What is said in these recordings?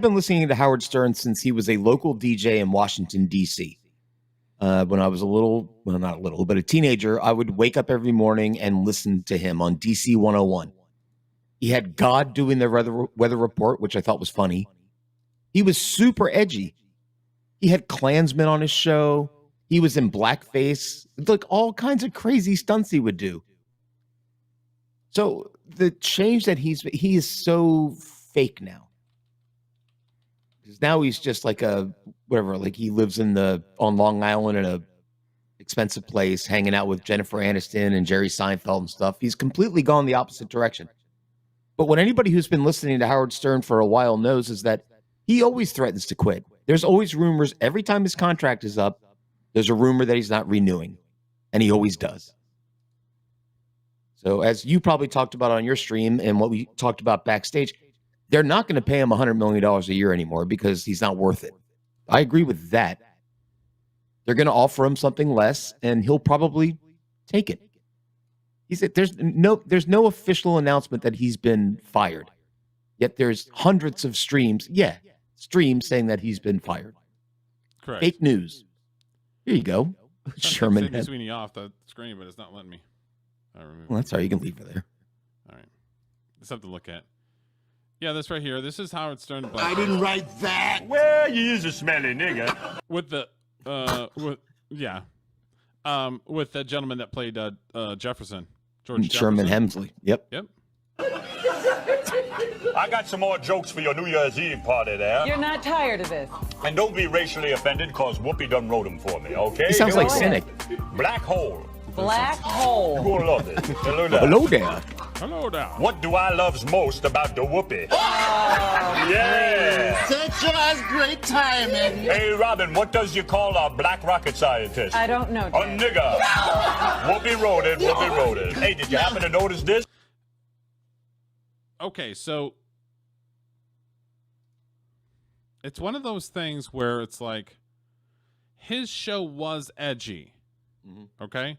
been listening to Howard Stern since he was a local DJ in Washington, D.C. When I was not a little, but a teenager, I would wake up every morning and listen to him on DC 101. He had God doing the weather report, which I thought was funny. He was super edgy. He had Klansmen on his show. He was in blackface, like all kinds of crazy stunts he would do. So the change that he is so fake now. Because now he's just like like he lives on Long Island in a expensive place, hanging out with Jennifer Aniston and Jerry Seinfeld and stuff. He's completely gone the opposite direction. But what anybody who's been listening to Howard Stern for a while knows is that he always threatens to quit. There's always rumors. Every time his contract is up, there's a rumor that he's not renewing, and he always does. So as you probably talked about on your stream and what we talked about backstage, they're not going to pay him $100 million a year anymore because he's not worth it. I agree with that. They're going to offer him something less, and he'll probably take it. He said there's no official announcement that he's been fired. Yet there's hundreds of streams saying that he's been fired. Correct. Fake news. Here you go. Sherman Sydney Sweeney off the screen, but it's not letting me. Well, that's all right. You can leave her there. All right. Something to look at. Yeah, this right here. This is Howard Stern. I didn't write that. Well, you is a smelly nigga. With the with the gentleman that played Jefferson, George Sherman Jefferson. Hemsley. Yep. I got some more jokes for your New Year's Eve party there. You're not tired of this. And don't be racially offended, because Whoopi done wrote them for me, okay? He sounds like Cynic. Black hole. Black hole. You're gonna love this. Hello there. Hello there. Hello there. What do I loves most about the Whoopi? Oh, yeah. Such a great timing. Hey, Robin, what does you call a black rocket scientist? I don't know, A Jay. nigga. Whoopi wrote it. Whoopi wrote it. Hey, did you happen to notice this? Okay, so it's one of those things where it's like his show was edgy. Okay?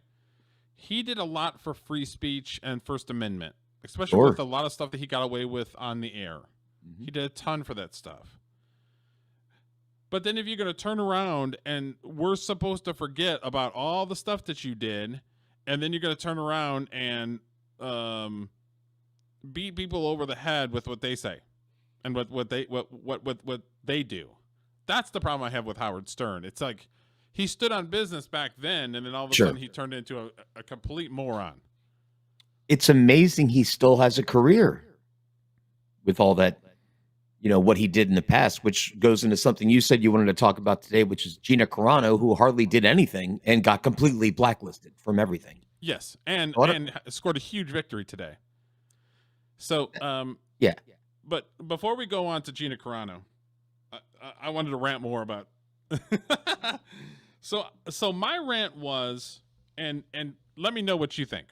He did a lot for free speech and First Amendment, especially with a lot of stuff that he got away with on the air. He did a ton for that stuff. But then if you're going to turn around and we're supposed to forget about all the stuff that you did, and then you're going to turn around and beat people over the head with what they say and what they do. That's the problem I have with Howard Stern. It's like he stood on business back then, and then all of a sudden he turned into a complete moron. It's amazing he still has a career with all that, what he did in the past, which goes into something you said you wanted to talk about today, which is Gina Carano, who hardly did anything and got completely blacklisted from everything. Yes, and scored a huge victory today. So, yeah. But before we go on to Gina Carano, I wanted to rant more about. So my rant was, and let me know what you think.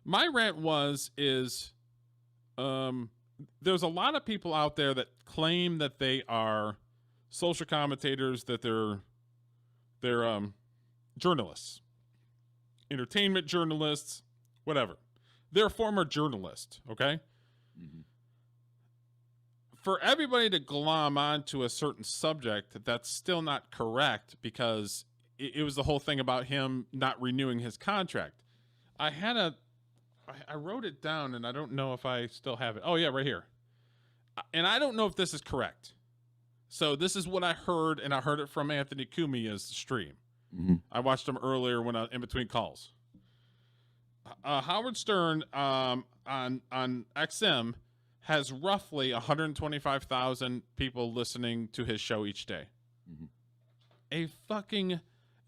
My rant is, there's a lot of people out there that claim that they are social commentators, that they're journalists, entertainment journalists, whatever. They're a former journalist, okay? For everybody to glom onto a certain subject, that's still not correct, because it was the whole thing about him not renewing his contract. I wrote it down, and I don't know if I still have it. Oh, yeah, right here. And I don't know if this is correct. So this is what I heard, and I heard it from Anthony Cumia's stream. I watched him earlier when in between calls. Howard Stern on XM has roughly 125,000 people listening to his show each day. A fucking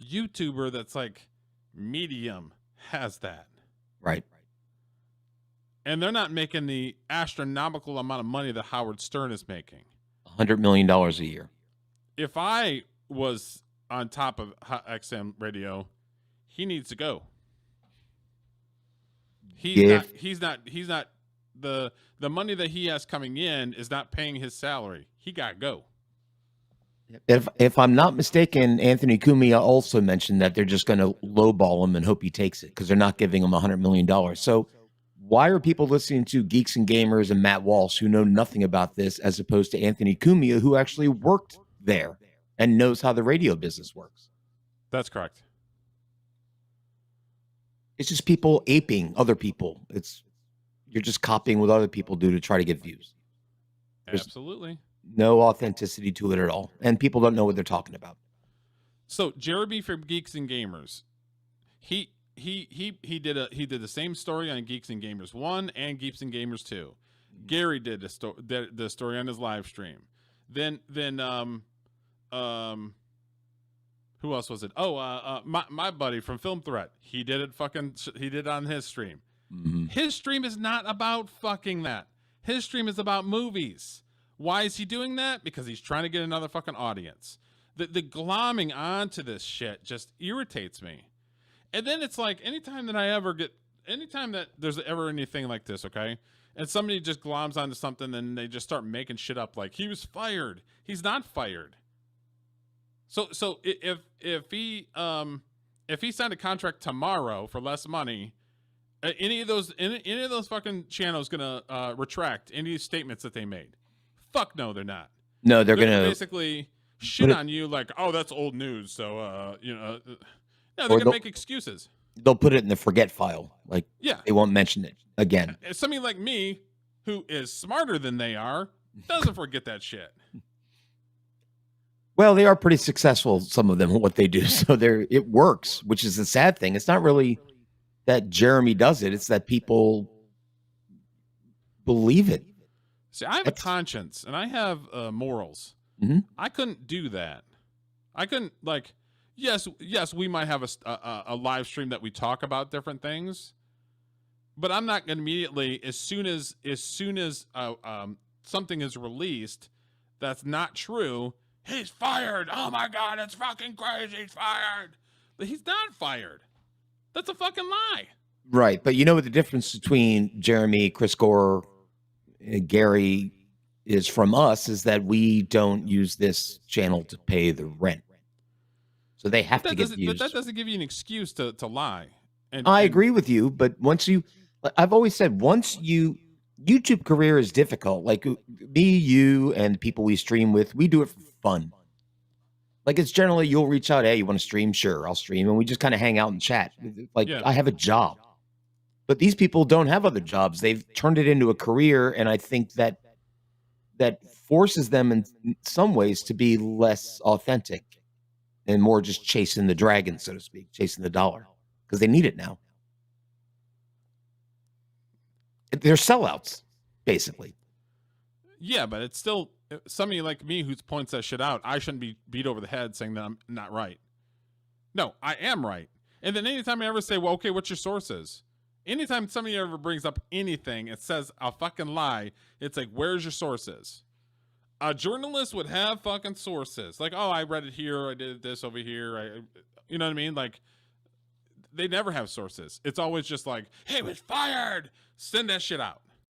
YouTuber that's like Medium has that. Right. And they're not making the astronomical amount of money that Howard Stern is making. $100 million a year. If I was on top of XM radio, he needs to go. He's not the money that he has coming in is not paying his salary. He got to go. If I'm not mistaken, Anthony Cumia also mentioned that they're just going to lowball him and hope he takes it because they're not giving him $100 million. So why are people listening to Geeks and Gamers and Matt Walsh who know nothing about this as opposed to Anthony Cumia, who actually worked there and knows how the radio business works? That's correct. It's just people aping other people. You're just copying what other people do to try to get views. There's Absolutely. no authenticity to it at all, and people don't know what they're talking about. So Jeremy from Geeks and Gamers, he did the same story on Geeks and Gamers 1 and Geeks and Gamers 2. Gary did the story on his live stream. Then who else was it? My buddy from Film Threat. He did it on his stream. Mm-hmm. His stream is not about fucking that. His stream is about movies. Why is he doing that? Because he's trying to get another fucking audience. The glomming onto this shit just irritates me. And then it's like anytime that there's ever anything like this, okay, and somebody just gloms onto something, then they just start making shit up like he was fired. He's not fired. So if he signed a contract tomorrow for less money, any of those fucking channels gonna retract any statements that they made? Fuck no, they're not. No, they're gonna basically shit on you like, oh, that's old news. So no, they're gonna make excuses. They'll put it in the forget file. Like, yeah, they won't mention it again. Somebody like me, who is smarter than they are, doesn't forget that shit. Well, they are pretty successful, some of them, at what they do. So it works, which is the sad thing. It's not really that Jeremy does it. It's that people believe it. See, I have a conscience and I have morals. Mm-hmm. I couldn't do that. I couldn't, like, yes, we might have a live stream that we talk about different things, but I'm not going to immediately, as soon as something is released that's not true, he's fired. Oh my God, it's fucking crazy. He's fired. But he's not fired. That's a fucking lie. Right. But you know what the difference between Jeremy, Chris Gore, Gary is from us is that we don't use this channel to pay the rent. So they have to get views. But that doesn't give you an excuse to lie. I agree with you. But I've always said, YouTube career is difficult. Like me, you, and people we stream with, we do it for fun. Like it's generally you'll reach out, hey, you want to stream? Sure, I'll stream. And we just kind of hang out and chat. Like I have a job. But these people don't have other jobs. They've turned it into a career. And I think that forces them in some ways to be less authentic and more just chasing the dragon, so to speak, chasing the dollar, because they need it now. They're sellouts, basically. Yeah, but it's still somebody like me who points that shit out. I shouldn't be beat over the head saying that I'm not right. No, I am right. And then anytime I ever say, well, okay, what's your sources? Anytime somebody ever brings up anything, it says a fucking lie. It's like, where's your sources? A journalist would have fucking sources. Like, oh, I read it here. I did this over here. You know what I mean? Like, they never have sources. It's always just like, hey, he was fired. Send that shit out.